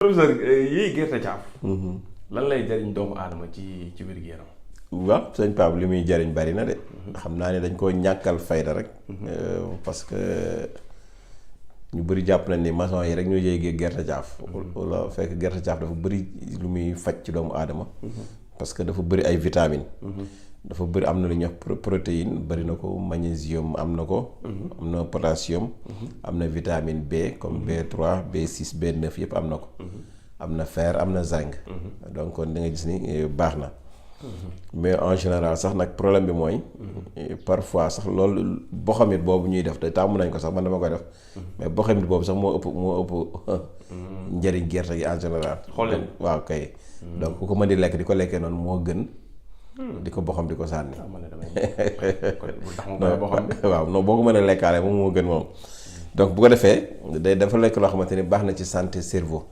professeur yii gerte caaf. lan lay jariñ doomu aadama ci wér-gu-yaram. waaw sëñ Pape li muy jariñ bari na de. xam naa ne dañ koo ñàkkal fayda rek. parce que ñu bëri jàpp nañ ni maçon yi rek ñoo yéegee gerte caaf. wala fekk gerte caaf dafa bëri lu muy faj ci doomu aadama. parce que dafa bëri ay vitamines. dafa bëri am na lu ñuy wax protéine bëri na ko magnésium am na ko. am na potassium. am na vitamine B comme B3 B6 B9 yëpp am na ko. am na fer am na zinc. donc kon da nga gis ni baax na. mais en général sax nag problème bi mooy. parfois sax loolu boxamit boobu ñuy def te tàmm nañ ko sax man dama koy def. mais boxamit boobu sax moo ëpp njëriñ gerte gi en général. xool leen waaw kay. donc ku ko mën di lekk di ko lekkee noonu moo gën. di ko boxam di ko sànni. waaw non boo ko mënee lekkaale moom moo gën moom. donc bu ko defee dafa lekk loo xamante ni baax na ci santé cerveau.